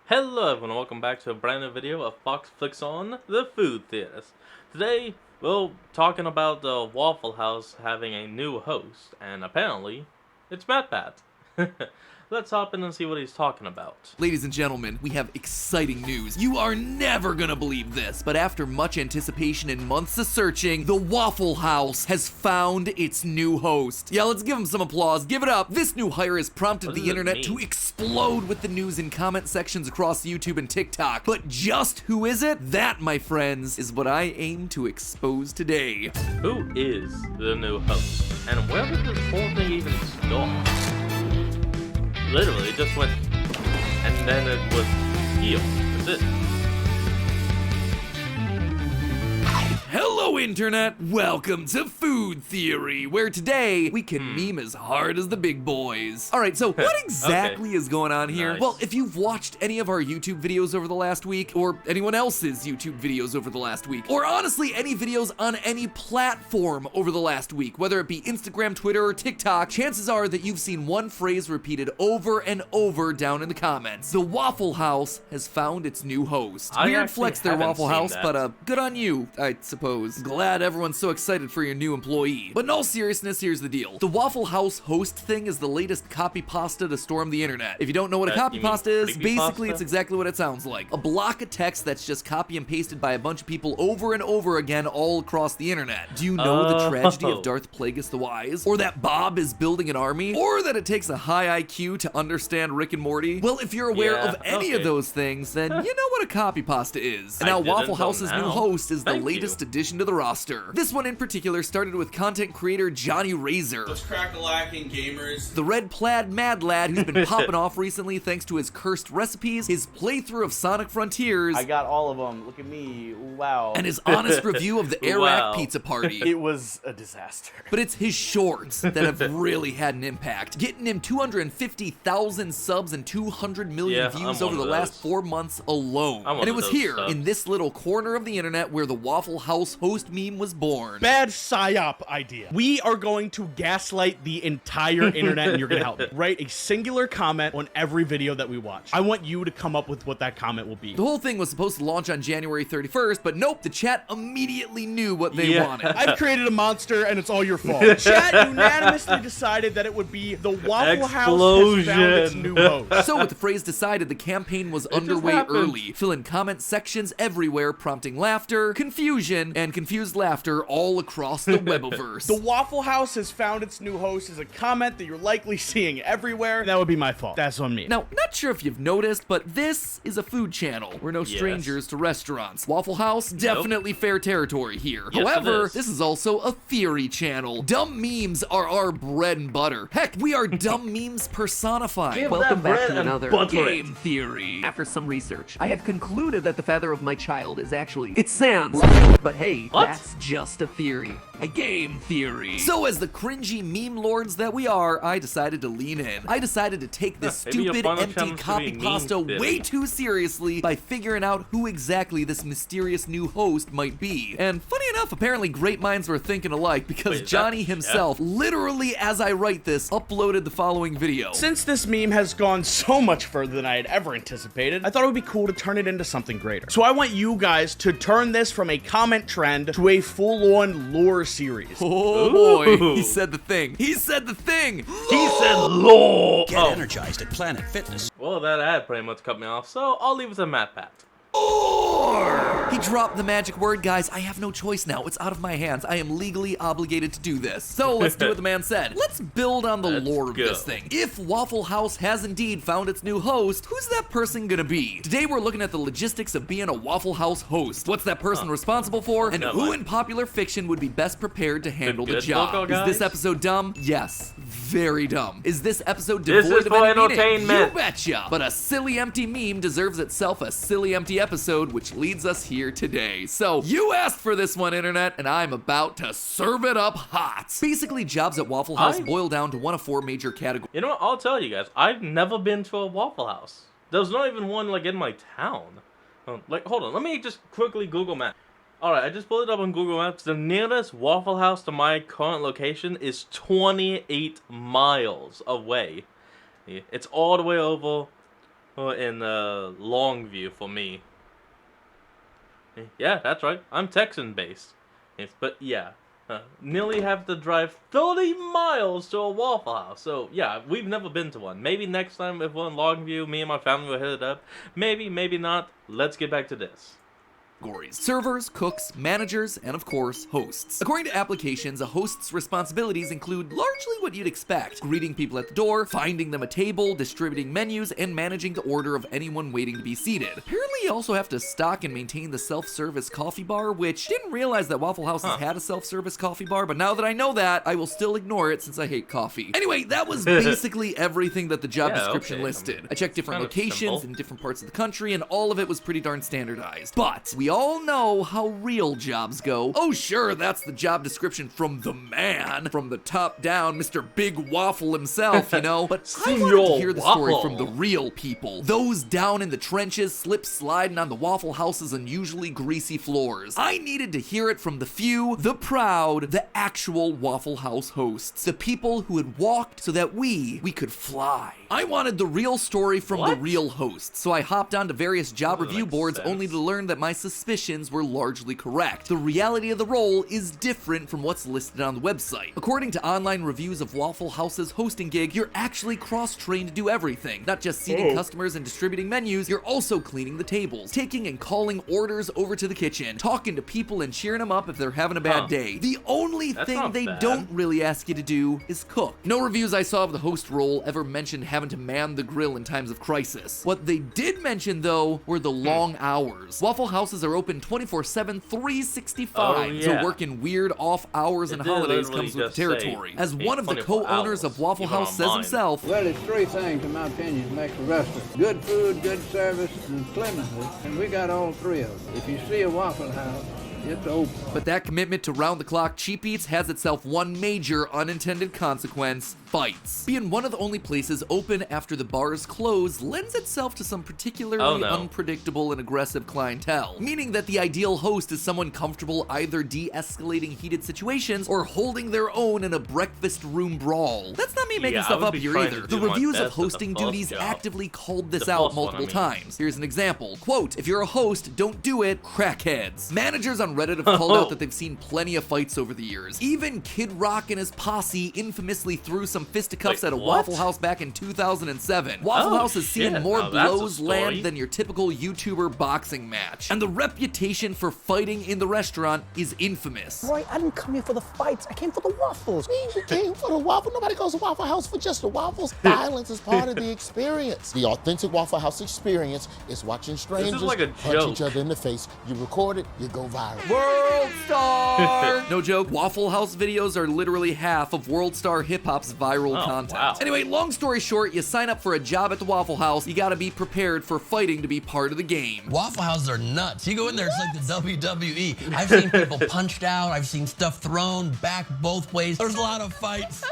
Hello everyone, and welcome back to a brand new video of Fox Flicks on the Food Theaters. Today, we're talking about the Waffle House having a new host, and apparently, it's MatPat. Let's hop in and see what he's talking about. Ladies and gentlemen, we have exciting news. You are never gonna believe this, but after much anticipation and months of searching, the Waffle House has found its new host. Yeah, let's give him some applause. Give it up. This new hire has prompted the internet to explode with the news in comment sections across YouTube and TikTok. But just who is it? That, my friends, is what I aim to expose today. Who is the new host? And where did this whole thing even start? Literally, it just went, and then it was healed. That's it. Hello internet, welcome to Food Theory, where today we can meme as hard as the big boys. Alright, so what exactly is going on here? Nice. Well, if you've watched any of our YouTube videos over the last week, or anyone else's YouTube videos over the last week, or honestly any videos on any platform over the last week, whether it be Instagram, Twitter, or TikTok, chances are that you've seen one phrase repeated over and over down in the comments. The Waffle House has found its new host. I Weird actually flex there, haven't Waffle seen House, that. but good on you, I suppose. Glad everyone's so excited for your new employee. But in all seriousness, here's the deal. The Waffle House host thing is the latest copy pasta to storm the internet. If you don't know what a copy You mean pasta is, creepy basically pasta? it's exactly what it sounds like. A block of text that's just copy and pasted by a bunch of people over and over again all across the internet. Do you know the tragedy of Darth Plagueis the Wise? Or that Bob is building an army? Or that it takes a high IQ to understand Rick and Morty? Well, if you're aware Yeah, of any of okay. those things, then you know what a copy pasta is. And I now didn't Waffle until House's new now. host is the Thank latest you. addition to the roster. This one in particular started with content creator Johnny Razor. What's crack-a-lacking, gamers? The red plaid mad lad who's been popping off recently thanks to his cursed recipes, his playthrough of Sonic Frontiers, I got all of them. Look at me. Wow. and his honest review of the Air Wow. Rack Pizza Party. It was a disaster. But it's his shorts that have really had an impact, getting him 250,000 subs and 200 million Yeah, views I'm over the one of last those. 4 months alone. I'm one And it of was those here, subs. in this little corner of the internet, where the Waffle House host meme was born. Bad psyop idea. We are going to gaslight the entire internet, and you're gonna help me. Write a singular comment on every video that we watch. I want you to come up with what that comment will be. The whole thing was supposed to launch on January 31st, but nope, the chat immediately knew what they Yeah. wanted. I've created a monster, and it's all your fault. Chat unanimously decided that it would be the Waffle House has found its new host. So with the phrase decided, the campaign was just underway happened. early, filling comment sections everywhere, prompting laughter, confusion, and confused laughter all across the Weboverse. The Waffle House has found its new host is a comment that you're likely seeing everywhere. That would be my fault. That's on me. Now, not sure if you've noticed, but this is a food channel. We're no Yes. strangers to restaurants. Waffle House, definitely fair territory here. Yes, it However, is. this is also a theory channel. Dumb memes are our bread and butter. Heck, we are dumb memes personified. Welcome back to another Game theory. After some research, I have concluded that the father of my child is actually it's Sans. But hey, What? that's just a theory. A game theory. So as the cringy meme lords that we are, I decided to lean in. I decided to take this Maybe your stupid, final empty challenge should copy be pasta meme theory. way too seriously by figuring out who exactly this mysterious new host might be. And funny enough, apparently great minds were thinking alike, because Wait, is that Johnny Jeff? himself, literally as I write this, uploaded the following video. Since this meme has gone so much further than I had ever anticipated, I thought it would be cool to turn it into something greater. So I want you guys to turn this from a comment trend to a full-on lore series. Oh boy, Ooh. he said the thing. He said the thing. He said law. Get energized at Planet Fitness. Well, that ad pretty much cut me off, so I'll leave it to MatPat. Or he dropped the magic word, guys. I have no choice now. It's out of my hands. I am legally obligated to do this. So let's do what the man said. Let's build on the Let's lore of go. this thing. If Waffle House has indeed found its new host, who's that person gonna be? Today we're looking at the logistics of being a Waffle House host. What's that person responsible for? And Never who mind. in popular fiction would be best prepared to handle the good job? local Is this guys? episode dumb? Yes. Very dumb. Is this episode This devoid is of for any meaning? entertainment. You betcha. But a silly empty meme deserves itself a silly empty episode, which leads us here today. So you asked for this one, internet, and I'm about to serve it up hot. Basically, jobs at Waffle House boil down to one of 4 major categories. You know what? I'll tell you guys. I've never been to a Waffle House. There's not even one like in my town. Like, hold on. Let me just quickly Google Maps. Alright, I just pulled it up on Google Maps. The nearest Waffle House to my current location is 28 miles away. Yeah, it's all the way over Well, in Longview for me. Yeah, that's right. I'm Texan-based. But yeah, nearly have to drive 30 miles to a Waffle House. So yeah, we've never been to one. Maybe next time if we're in Longview, me and my family will hit it up. Maybe, maybe not. Let's get back to this. Servers, cooks, managers, and of course, hosts. According to applications, a host's responsibilities include largely what you'd expect: greeting people at the door, finding them a table, distributing menus, and managing the order of anyone waiting to be seated. Apparently, you also have to stock and maintain the self-service coffee bar, which didn't realize that Waffle House has had a self-service coffee bar, but now that I know that, I will still ignore it since I hate coffee. Anyway, that was basically everything that the job description listed. I checked different locations in different parts of the country, and all of it was pretty darn standardized. But we all know how real jobs go. Oh sure, that's the job description from the man, from the top down, Mr. Big Waffle himself, you know? But I wanted to hear the story from the real people. Those down in the trenches, sliding on the Waffle House's unusually greasy floors. I needed to hear it from the few, the proud, the actual Waffle House hosts. The people who had walked so that we could fly. I wanted the real story from the real hosts, so I hopped onto various job review boards only to learn that my suspicions were largely correct. The reality of the role is different from what's listed on the website. According to online reviews of Waffle House's hosting gig, you're actually cross-trained to do everything. Not just seating customers and distributing menus, you're also cleaning the tables, taking and calling orders over to the kitchen, talking to people and cheering them up if they're having a bad day. The only thing they don't really ask you to do is cook. No reviews I saw of the host role ever mentioned having to man the grill in times of crisis. What they did mention, though, were the long hours. Waffle Houses are open 24/7, 365, so working weird off hours and holidays comes with the territory. As one of the co-owners of Waffle House says himself, well, it's three things, in my opinion, make a restaurant: good food, good service, and cleanliness. And we got all three of them. If you see a Waffle House, it's open. But that commitment to round-the-clock cheap eats has itself one major unintended consequence: fights. Being one of the only places open after the bars close lends itself to some particularly unpredictable and aggressive clientele, meaning that the ideal host is someone comfortable either de-escalating heated situations or holding their own in a breakfast room brawl. That's not me making stuff up here either. The reviews of hosting duties actively called this out multiple times. Here's an example. Quote, "If you're a host, don't do it, crackheads." Managers on Reddit have called out that they've seen plenty of fights over the years. Even Kid Rock and his posse infamously threw some fisticuffs at a Waffle House back in 2007. Waffle House has seen more blows land than your typical YouTuber boxing match. And the reputation for fighting in the restaurant is infamous. Roy, I didn't come here for the fights. I came for the waffles. You came for the waffle. Nobody goes to Waffle House for just the waffles. Violence is part of the experience. The authentic Waffle House experience is watching strangers punch each other in the face. You record it, you go viral. World Star! No joke, Waffle House videos are literally half of World Star Hip Hop's viral content. Anyway, long story short, you sign up for a job at the Waffle House, you gotta be prepared for fighting to be part of the game. Waffle Houses are nuts. You go in there, it's like the WWE. I've seen people punched out, I've seen stuff thrown back both ways. There's a lot of fights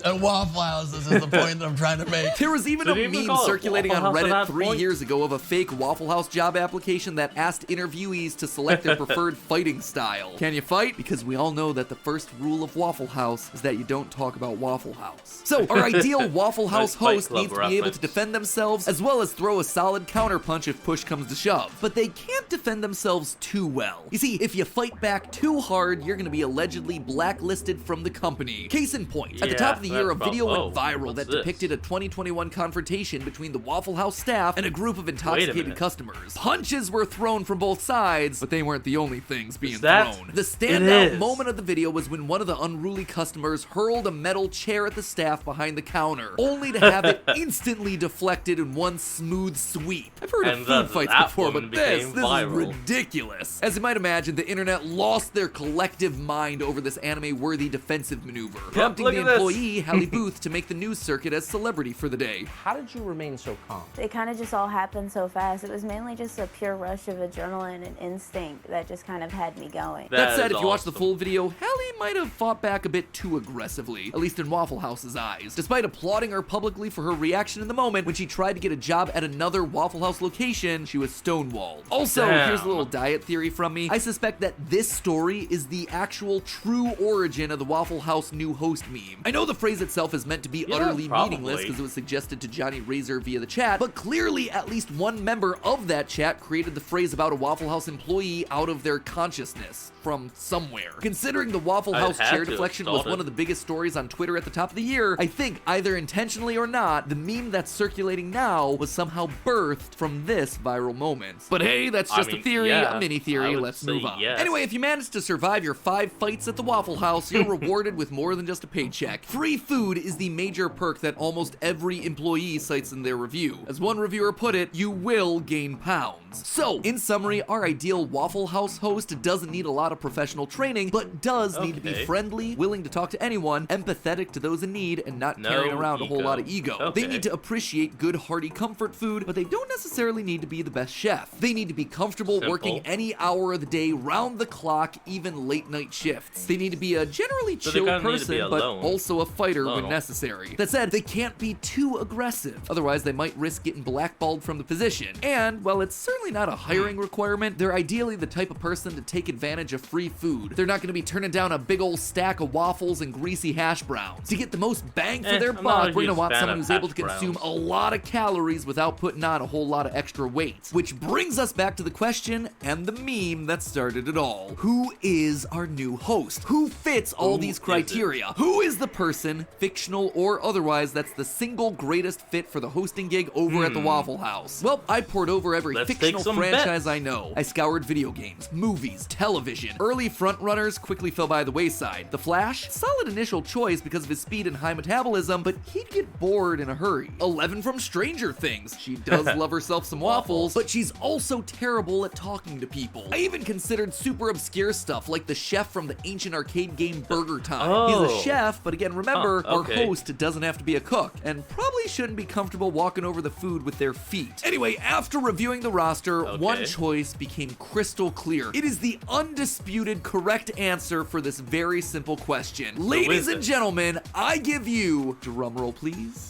at Waffle Houses is the point that I'm trying to make. There was even a meme circulating on Reddit 3 years ago of a fake Waffle House job application that asked interviewees to select their preferred fighting style. Can you fight? Because we all know that the first rule of Waffle House is that you don't talk about Waffle House. So our ideal Waffle House host needs to be able to defend themselves as well as throw a solid counterpunch if push comes to shove. But they can't defend themselves too well. You see, if you fight back too hard, you're gonna be allegedly blacklisted from the company. Case in point, at the top of the year, a video went viral that depicted a 2021 confrontation between the Waffle House staff and a group of intoxicated customers. Punches were thrown from both sides, but they weren't the only things being thrown. The standout moment of the video was when one of the unruly customers hurled a metal chair at the staff behind the counter, only to have it instantly deflected in one smooth sweep. I've heard of food fights before, but this is ridiculous. As you might imagine, the internet lost their collective mind over this anime-worthy defensive maneuver, prompting the employee, Hallie Booth, to make the news circuit as celebrity for the day. How did you remain so calm? It kind of just all happened so fast. It was mainly just a pure rush of adrenaline and instinct that just kind of had me going. That said, if you watch the full video, Hallie might have fought back a bit too aggressively, at least in Waffle House's House's eyes, despite applauding her publicly for her reaction in the moment when she tried to get a job at another Waffle House location. She was stonewalled. Also, here's a little diet theory from me. I suspect that this story is the actual true origin of the Waffle House new host meme. I know the phrase itself is meant to be utterly meaningless because it was suggested to Johnny Razor via the chat, but clearly at least one member of that chat created the phrase about a Waffle House employee out of their consciousness from somewhere. Considering the Waffle House chair deflection was one of the biggest stories on Twitter at the top of the year, I think, either intentionally or not, the meme that's circulating now was somehow birthed from this viral moment. But hey, that's just a theory, a mini theory. Let's move on. Yes. Anyway, if you manage to survive your 5 fights at the Waffle House, you're rewarded with more than just a paycheck. Free food is the major perk that almost every employee cites in their review. As one reviewer put it, you will gain pounds. So, in summary, our ideal Waffle House host doesn't need a lot of professional training, but does need to be friendly, willing to talk to anyone, empathetic to those in need, and not carrying around a whole lot of ego. They need to appreciate good, hearty comfort food, but they don't necessarily need to be the best chef. They need to be comfortable working any hour of the day, round the clock, even late night shifts. They need to be a generally chill person, but also a fighter when necessary. That said, they can't be too aggressive, otherwise they might risk getting blackballed from the position. And, while it's certainly not a hiring requirement, they're ideally the type of person to take advantage of free food. They're not going to be turning down a big old stack of waffles and greasy hash browns. To get the most bang for their buck, we're going to want someone who's able to consume a lot of calories without putting on a whole lot of extra weight. Which brings us back to the question and the meme that started it all. Who is our new host? Who fits all these criteria? Who is the person, fictional or otherwise, that's the single greatest fit for the hosting gig over at the Waffle House? Well, I poured over every fictional franchise I know. I scoured video games, movies, television. Early frontrunners quickly fell by the wayside. The Flash? Solid initial choice because of his speed and high metabolism, but he'd get bored in a hurry. 11 from Stranger Things. She does love herself some waffles, but she's also terrible at talking to people. I even considered super obscure stuff like the chef from the ancient arcade game Burger Time. He's a chef, but again, remember, our host doesn't have to be a cook, and probably shouldn't be comfortable walking over the food with their feet. Anyway, after reviewing the roster, one choice became crystal clear. It is the undisputed correct answer for this very simple question. Ladies and gentlemen, I give you, drumroll please.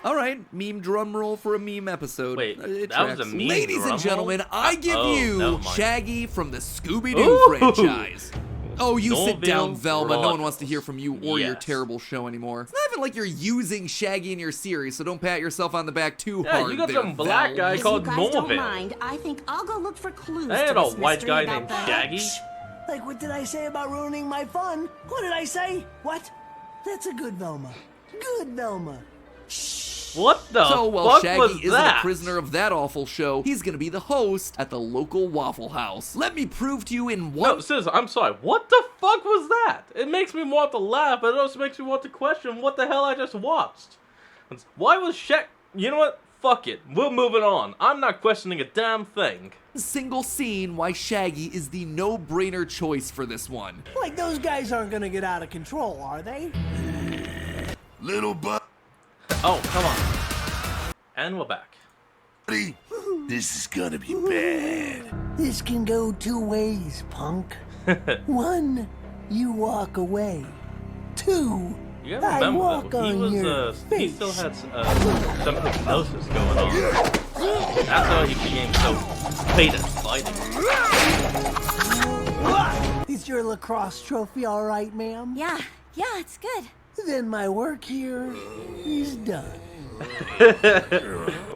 All right, meme drum roll for a meme episode. Wait, that was a meme Ladies and gentlemen, I give you Shaggy from the Scooby-Doo Ooh. franchise. Oh, you sit down, Velma. No one Broadcast. wants to hear from you or your terrible show anymore. It's not even like you're using Shaggy in your series, so don't pat yourself on the back too hard. You got there, some black guy called If you guys don't Norville. mind, I think I'll go look for clues. They had to a this white mystery guy about named the- Shaggy. Shh. Like, what did I say about ruining my fun? What did I say? What? That's a good Velma. Good Velma. What the So, while fuck Shaggy was isn't that? a prisoner of that awful show, he's gonna be the host at the local Waffle House. Let me prove to you in one... No, sis, I'm sorry. What the fuck was that? It makes me want to laugh, but it also makes me want to question what the hell I just watched. Why was Shaq... You know what? Fuck it. We're moving on. I'm not questioning a damn thing. Single scene why Shaggy is the no-brainer choice for this one. Like, those guys aren't gonna get out of control, are they? Little buddy, Oh, come on. And we're back. this is gonna be bad. This can go two ways, punk. One, you walk away. Two, You gotta I remember, walk though, he on was, your he still had some hypnosis going on. That's why he became so great at fighting. Is your lacrosse trophy all right, ma'am? Yeah, it's good. Then my work here is done.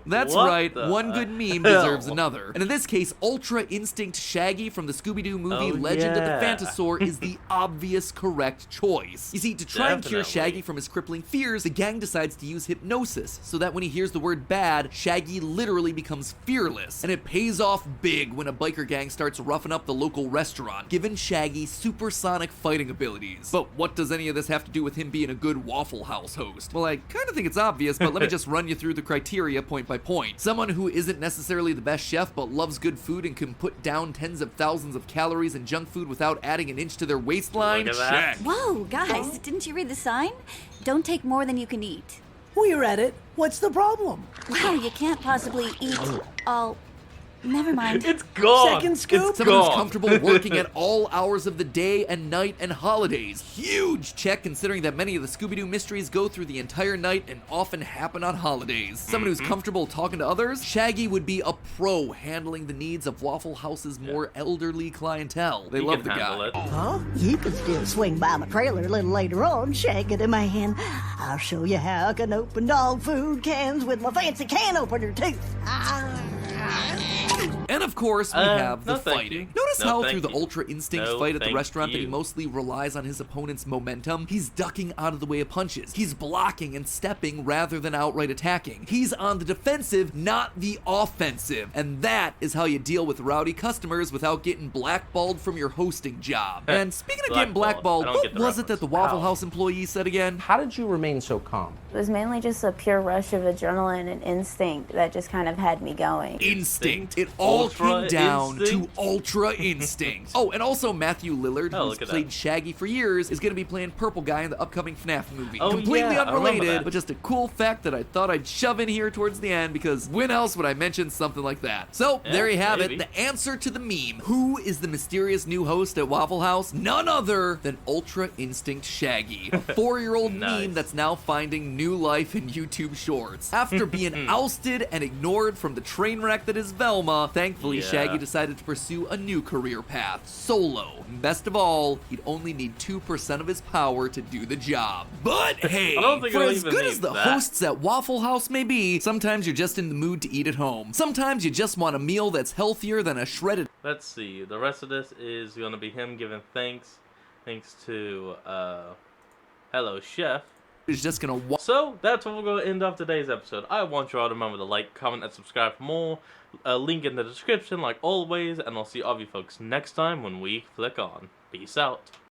That's What right, the one good meme deserves another. And in this case, Ultra Instinct Shaggy from the Scooby-Doo movie Legend of the Phantasaur is the obvious correct choice. You see, to try and cure Shaggy from his crippling fears, the gang decides to use hypnosis, so that when he hears the word bad, Shaggy literally becomes fearless. And it pays off big when a biker gang starts roughing up the local restaurant, giving Shaggy supersonic fighting abilities. But what does any of this have to do with him being a good Waffle House host? Well, I kind of think it's obvious, but let me just run you through the criteria point by point. Someone who isn't necessarily the best chef, but loves good food and can put down tens of thousands of calories in junk food without adding an inch to their waistline. Check. Whoa, guys, didn't you read the sign? Don't take more than you can eat. We read it. What's the problem? Well, you can't possibly eat all Never mind. It's gone. Second scoop. It's Someone who's gone. comfortable working at all hours of the day and night and holidays. Huge check considering that many of the Scooby-Doo mysteries go through the entire night and often happen on holidays. Someone who's comfortable talking to others. Shaggy would be a pro handling the needs of Waffle House's more elderly clientele. They love the guy. Huh? You can still swing by my trailer a little later on, shaking in my hand. I'll show you how I can open dog food cans with my fancy can opener too. And of course, we have the no, thank fighting. you. Notice No, how thank through the you. Ultra Instinct No, fight at the thank restaurant that he you. mostly relies on his opponent's momentum, he's ducking out of the way of punches. He's blocking and stepping rather than outright attacking. He's on the defensive, not the offensive. And that is how you deal with rowdy customers without getting blackballed from your hosting job. And speaking of getting blackballed, I don't what get the was it that the Waffle Ow. House employee said again? How did you remain so calm? It was mainly just a pure rush of adrenaline and instinct that just kind of had me going. Instinct. It all Ultra came down instinct? to Ultra Instinct. Oh, and also Matthew Lillard, Oh, who's look at played that. Shaggy for years, is going to be playing Purple Guy in the upcoming FNAF movie. Oh, Completely yeah, I remember unrelated, that. but just a cool fact that I thought I'd shove in here towards the end because when else would I mention something like that? So, Yeah, there you have maybe. it. The answer to the meme. Who is the mysterious new host at Waffle House? None other than Ultra Instinct Shaggy, a 4-year-old Nice. meme that's now finding new life in YouTube Shorts. After being ousted and ignored from the train wreck that is Velma, thankfully Yeah. Shaggy decided to pursue a new career path, solo. And best of all, he'd only need 2% of his power to do the job. But hey, I don't think for he'll as even good need as the that. hosts at Waffle House may be, sometimes you're just in the mood to eat at home. Sometimes you just want a meal that's healthier than a shredded. Let's see. The rest of this is going to be him giving thanks to Hello Chef. Is just gonna So that's what we're going to end off today's episode. I want you all to remember to like, comment, and subscribe for more. Link in the description like always, and I'll see all of you folks next time when we flick on. Peace out.